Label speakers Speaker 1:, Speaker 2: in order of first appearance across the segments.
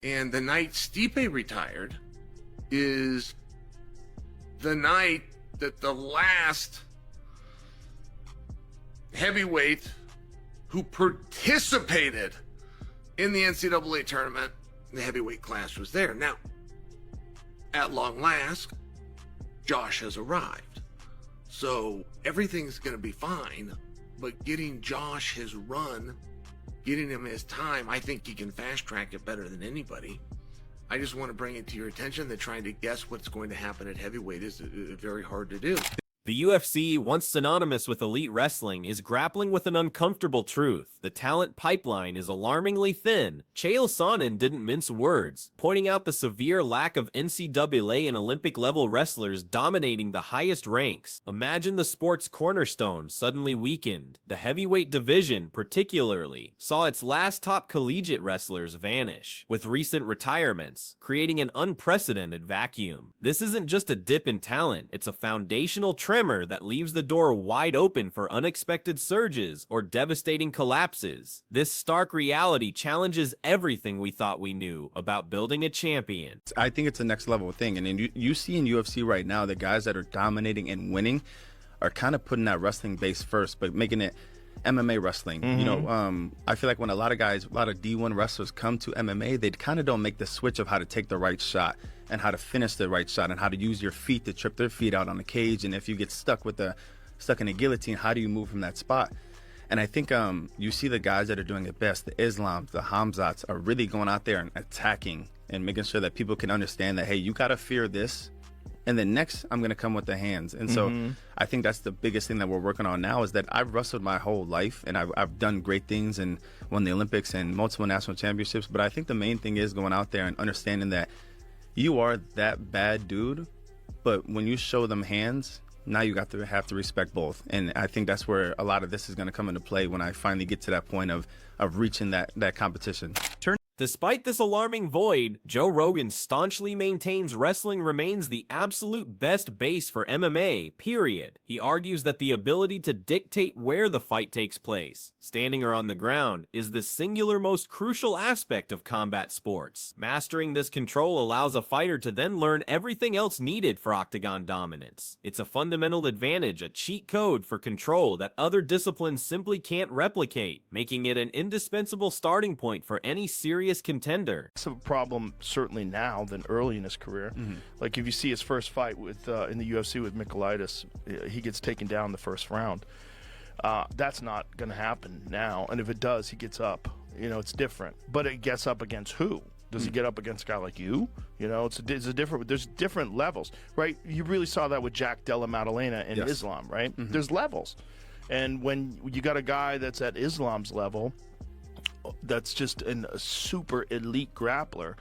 Speaker 1: And the night Stipe retired is the night that the last heavyweight who participated in the NCAA tournament, the heavyweight class, was there. Now, at long last, Josh has arrived. So everything's going to be fine, but getting Josh his run, getting him his time, I think he can fast track it better than anybody. I just want to bring it to your attention that trying to guess what's going to happen at heavyweight is very hard to do.
Speaker 2: The UFC, once synonymous with elite wrestling, is grappling with an uncomfortable truth. The talent pipeline is alarmingly thin. Chael Sonnen didn't mince words, pointing out the severe lack of NCAA and Olympic-level wrestlers dominating the highest ranks. Imagine the sport's cornerstone suddenly weakened. The heavyweight division, particularly, saw its last top collegiate wrestlers vanish, with recent retirements, creating an unprecedented vacuum. This isn't just a dip in talent, it's a foundational tremor that leaves the door wide open for unexpected surges or devastating collapses. This stark reality challenges everything we thought we knew about building a champion.
Speaker 3: I think it's a next level thing, and you see in UFC right now, the guys that are dominating and winning are kind of putting that wrestling base first, but making it MMA wrestling. You know, I feel like when a lot of D1 wrestlers come to MMA, they kind of don't make the switch of how to take the right shot and how to finish the right shot and how to use your feet to trip their feet out on the cage. And if you get stuck in a guillotine, how do you move from that spot? And I think you see the guys that are doing it best, the Islams, the Hamzats, are really going out there and attacking and making sure that people can understand that, hey, you got to fear this. And then next, I'm going to come with the hands. And so I think that's the biggest thing that we're working on now, is that I've wrestled my whole life and I've done great things and won the Olympics and multiple national championships. But I think the main thing is going out there and understanding that you are that bad dude. But when you show them hands, now you have to respect both. And I think that's where a lot of this is going to come into play when I finally get to that point of reaching that competition.
Speaker 2: Despite this alarming void, Joe Rogan staunchly maintains wrestling remains the absolute best base for MMA, period. He argues that the ability to dictate where the fight takes place, standing or on the ground, is the singular most crucial aspect of combat sports. Mastering this control allows a fighter to then learn everything else needed for octagon dominance. It's a fundamental advantage, a cheat code for control that other disciplines simply can't replicate, making it an indispensable starting point for any serious contender.
Speaker 4: It's a problem certainly now than early in his career. Like if you see his first fight with in the UFC with Michaelitis, he gets taken down the first round. That's not going to happen now, and if it does, he gets up. You know, it's different. But it gets up against who? Does he get up against a guy like you? You know, it's a different. There's different levels, right? You really saw that with Jack Della Maddalena in Islam, right? There's levels, and when you got a guy that's at Islam's level, that's just a super elite grappler,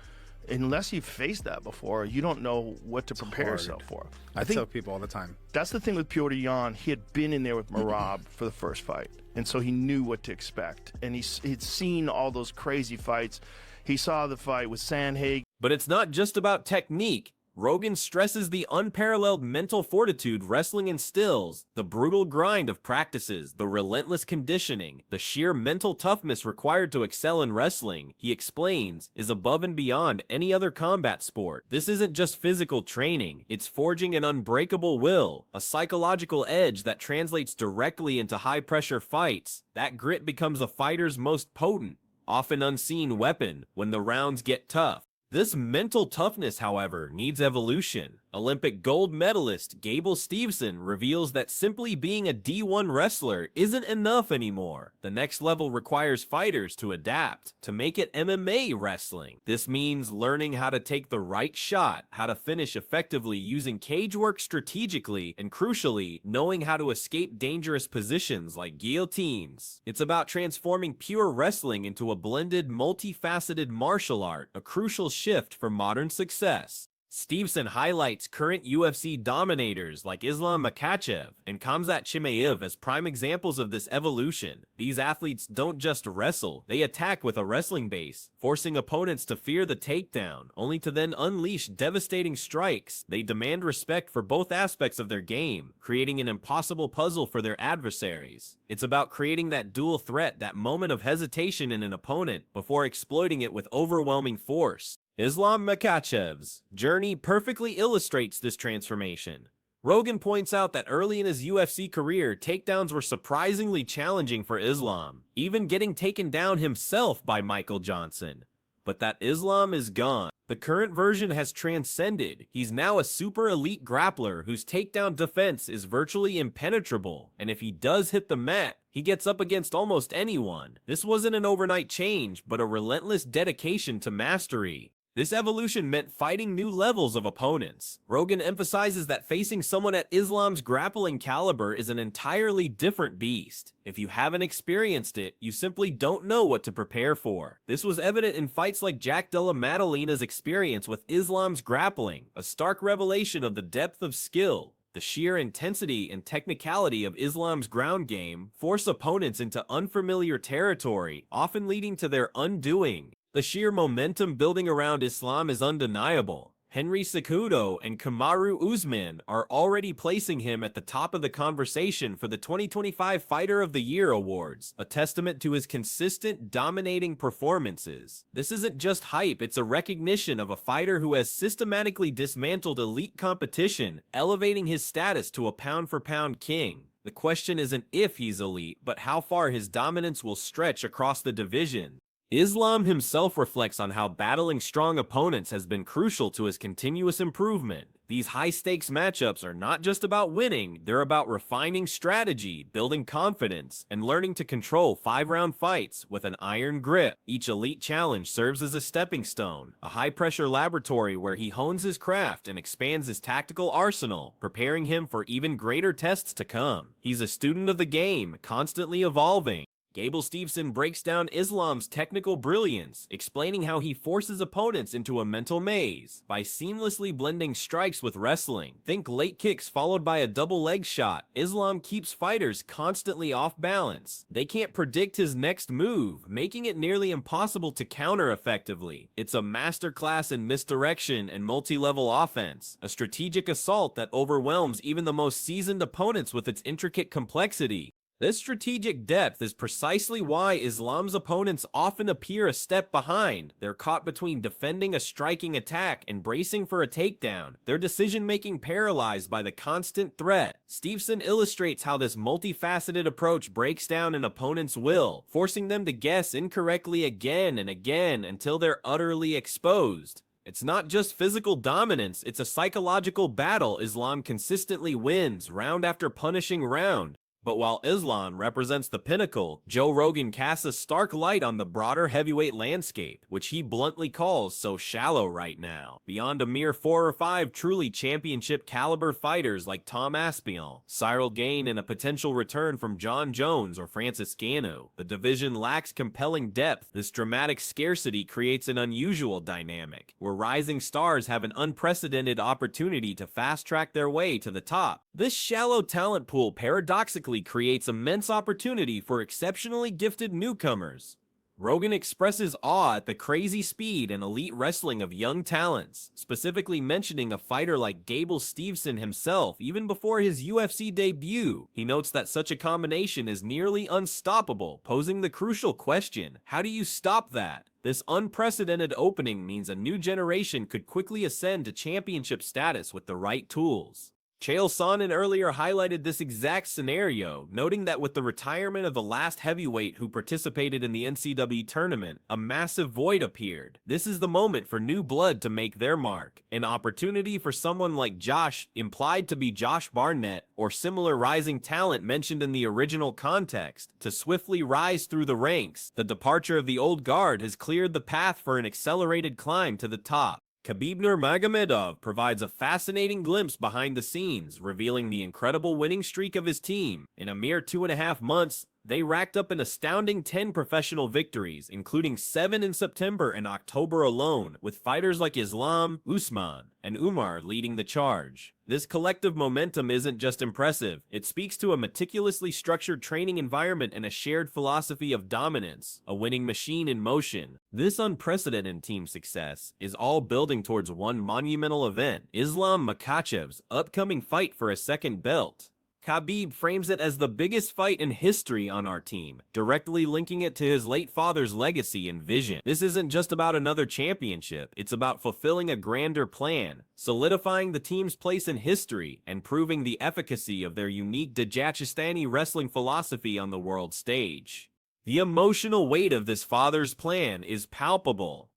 Speaker 4: unless you've faced that before, you don't know what to prepare yourself for.
Speaker 3: I tell people all the time.
Speaker 4: That's the thing with Petr Yan. He had been in there with Merab for the first fight, and so he knew what to expect. And he'd seen all those crazy fights. He saw the fight with Sandhagen.
Speaker 2: But it's not just about technique. Rogan stresses the unparalleled mental fortitude wrestling instills, the brutal grind of practices, the relentless conditioning, the sheer mental toughness required to excel in wrestling, he explains, is above and beyond any other combat sport. This isn't just physical training, it's forging an unbreakable will, a psychological edge that translates directly into high-pressure fights. That grit becomes a fighter's most potent, often unseen weapon when the rounds get tough. This mental toughness, however, needs evolution. Olympic gold medalist Gable Steveson reveals that simply being a D1 wrestler isn't enough anymore. The next level requires fighters to adapt, to make it MMA wrestling. This means learning how to take the right shot, how to finish effectively using cage work strategically, and crucially, knowing how to escape dangerous positions like guillotines. It's about transforming pure wrestling into a blended, multifaceted martial art, a crucial shift for modern success. Stevenson highlights current UFC dominators like Islam Makhachev and Khamzat Chimaev as prime examples of this evolution. These athletes don't just wrestle, they attack with a wrestling base, forcing opponents to fear the takedown, only to then unleash devastating strikes. They demand respect for both aspects of their game, creating an impossible puzzle for their adversaries. It's about creating that dual threat, that moment of hesitation in an opponent, before exploiting it with overwhelming force. Islam Makhachev's journey perfectly illustrates this transformation. Rogan points out that early in his UFC career, takedowns were surprisingly challenging for Islam, even getting taken down himself by Michael Johnson. But that Islam is gone. The current version has transcended. He's now a super elite grappler whose takedown defense is virtually impenetrable, and if he does hit the mat, he gets up against almost anyone. This wasn't an overnight change, but a relentless dedication to mastery. This evolution meant fighting new levels of opponents. Rogan emphasizes that facing someone at Islam's grappling caliber is an entirely different beast. If you haven't experienced it, you simply don't know what to prepare for. This was evident in fights like Jack Della Maddalena's experience with Islam's grappling, a stark revelation of the depth of skill. The sheer intensity and technicality of Islam's ground game force opponents into unfamiliar territory, often leading to their undoing. The sheer momentum building around Islam is undeniable. Henry Cejudo and Kamaru Usman are already placing him at the top of the conversation for the 2025 Fighter of the Year awards, a testament to his consistent, dominating performances. This isn't just hype, it's a recognition of a fighter who has systematically dismantled elite competition, elevating his status to a pound-for-pound king. The question isn't if he's elite, but how far his dominance will stretch across the division. Islam himself reflects on how battling strong opponents has been crucial to his continuous improvement. These high-stakes matchups are not just about winning, they're about refining strategy, building confidence, and learning to control 5-round fights with an iron grip. Each elite challenge serves as a stepping stone, a high-pressure laboratory where he hones his craft and expands his tactical arsenal, preparing him for even greater tests to come. He's a student of the game, constantly evolving. Gable Stevenson breaks down Islam's technical brilliance, explaining how he forces opponents into a mental maze by seamlessly blending strikes with wrestling. Think late kicks followed by a double leg shot. Islam keeps fighters constantly off balance. They can't predict his next move, making it nearly impossible to counter effectively. It's a masterclass in misdirection and multi-level offense, a strategic assault that overwhelms even the most seasoned opponents with its intricate complexity. This strategic depth is precisely why Islam's opponents often appear a step behind. They're caught between defending a striking attack and bracing for a takedown, their decision-making paralyzed by the constant threat. Stevenson illustrates how this multifaceted approach breaks down an opponent's will, forcing them to guess incorrectly again and again until they're utterly exposed. It's not just physical dominance, it's a psychological battle Islam consistently wins, round after punishing round. But while Islam represents the pinnacle, Joe Rogan casts a stark light on the broader heavyweight landscape, which he bluntly calls so shallow right now. Beyond a mere 4 or 5 truly championship caliber fighters like Tom Aspinall, Cyril Gane, and a potential return from John Jones or Francis Ngannou, the division lacks compelling depth. This dramatic scarcity creates an unusual dynamic, where rising stars have an unprecedented opportunity to fast-track their way to the top. This shallow talent pool paradoxically creates immense opportunity for exceptionally gifted newcomers. Rogan expresses awe at the crazy speed and elite wrestling of young talents, specifically mentioning a fighter like Gable Stevenson himself even before his UFC debut. He notes that such a combination is nearly unstoppable, posing the crucial question, how do you stop that? This unprecedented opening means a new generation could quickly ascend to championship status with the right tools. Chael Sonnen earlier highlighted this exact scenario, noting that with the retirement of the last heavyweight who participated in the NCAA tournament, a massive void appeared. This is the moment for new blood to make their mark. An opportunity for someone like Josh, implied to be Josh Barnett, or similar rising talent mentioned in the original context, to swiftly rise through the ranks. The departure of the old guard has cleared the path for an accelerated climb to the top. Khabib Nurmagomedov provides a fascinating glimpse behind the scenes, revealing the incredible winning streak of his team. In a mere 2.5 months, They racked up an astounding 10 professional victories, including 7 in September and October alone, with fighters like Islam, Usman, and Umar leading the charge. This collective momentum isn't just impressive, it speaks to a meticulously structured training environment and a shared philosophy of dominance, a winning machine in motion. This unprecedented team success is all building towards one monumental event, Islam Makhachev's upcoming fight for a second belt. Khabib frames it as the biggest fight in history on our team, directly linking it to his late father's legacy and vision. This isn't just about another championship, it's about fulfilling a grander plan, solidifying the team's place in history, and proving the efficacy of their unique Dagestani wrestling philosophy on the world stage. The emotional weight of this father's plan is palpable.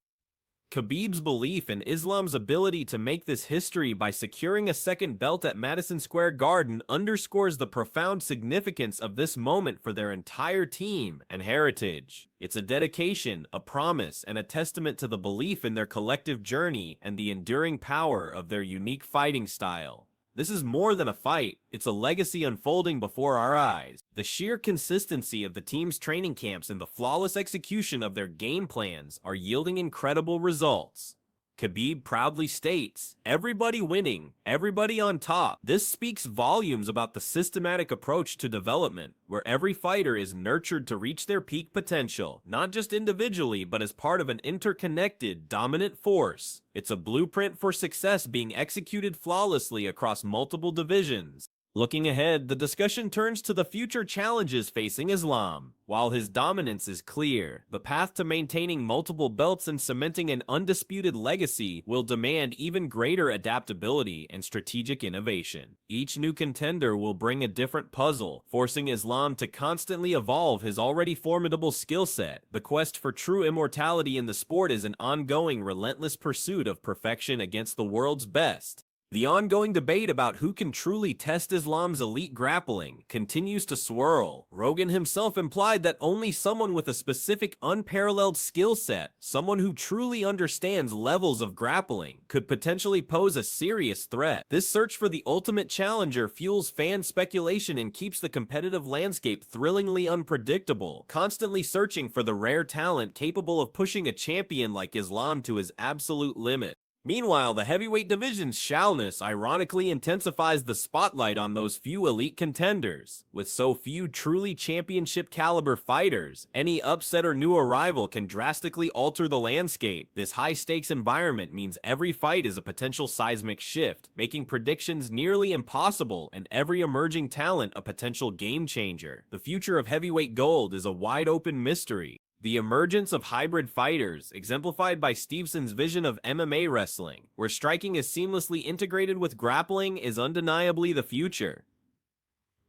Speaker 2: Khabib's belief in Islam's ability to make this history by securing a second belt at Madison Square Garden underscores the profound significance of this moment for their entire team and heritage. It's a dedication, a promise, and a testament to the belief in their collective journey and the enduring power of their unique fighting style. This is more than a fight, it's a legacy unfolding before our eyes. The sheer consistency of the team's training camps and the flawless execution of their game plans are yielding incredible results. Khabib proudly states, "Everybody winning, everybody on top." This speaks volumes about the systematic approach to development, where every fighter is nurtured to reach their peak potential, not just individually, but as part of an interconnected, dominant force. It's a blueprint for success being executed flawlessly across multiple divisions. Looking ahead, the discussion turns to the future challenges facing Islam. While his dominance is clear, the path to maintaining multiple belts and cementing an undisputed legacy will demand even greater adaptability and strategic innovation. Each new contender will bring a different puzzle, forcing Islam to constantly evolve his already formidable skill set. The quest for true immortality in the sport is an ongoing, relentless pursuit of perfection against the world's best. The ongoing debate about who can truly test Islam's elite grappling continues to swirl. Rogan himself implied that only someone with a specific unparalleled skill set, someone who truly understands levels of grappling, could potentially pose a serious threat. This search for the ultimate challenger fuels fan speculation and keeps the competitive landscape thrillingly unpredictable, constantly searching for the rare talent capable of pushing a champion like Islam to his absolute limit. Meanwhile, the heavyweight division's shallowness ironically intensifies the spotlight on those few elite contenders. With so few truly championship-caliber fighters, any upset or new arrival can drastically alter the landscape. This high-stakes environment means every fight is a potential seismic shift, making predictions nearly impossible and every emerging talent a potential game-changer. The future of heavyweight gold is a wide-open mystery. The emergence of hybrid fighters, exemplified by Stevenson's vision of MMA wrestling, where striking is seamlessly integrated with grappling, is undeniably the future.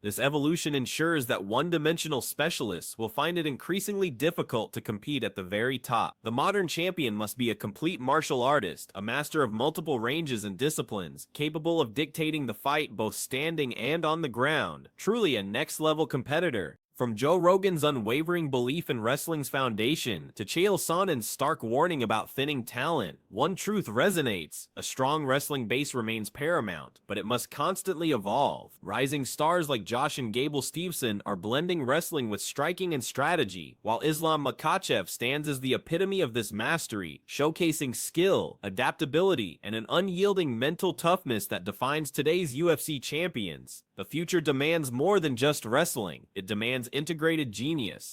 Speaker 2: This evolution ensures that one-dimensional specialists will find it increasingly difficult to compete at the very top. The modern champion must be a complete martial artist, a master of multiple ranges and disciplines, capable of dictating the fight both standing and on the ground, truly a next-level competitor. From Joe Rogan's unwavering belief in wrestling's foundation to Chael Sonnen's stark warning about thinning talent, one truth resonates: a strong wrestling base remains paramount, but it must constantly evolve. Rising stars like Josh and Gable Steveson are blending wrestling with striking and strategy, while Islam Makhachev stands as the epitome of this mastery, showcasing skill, adaptability, and an unyielding mental toughness that defines today's UFC champions. The future demands more than just wrestling, it demands integrated genius.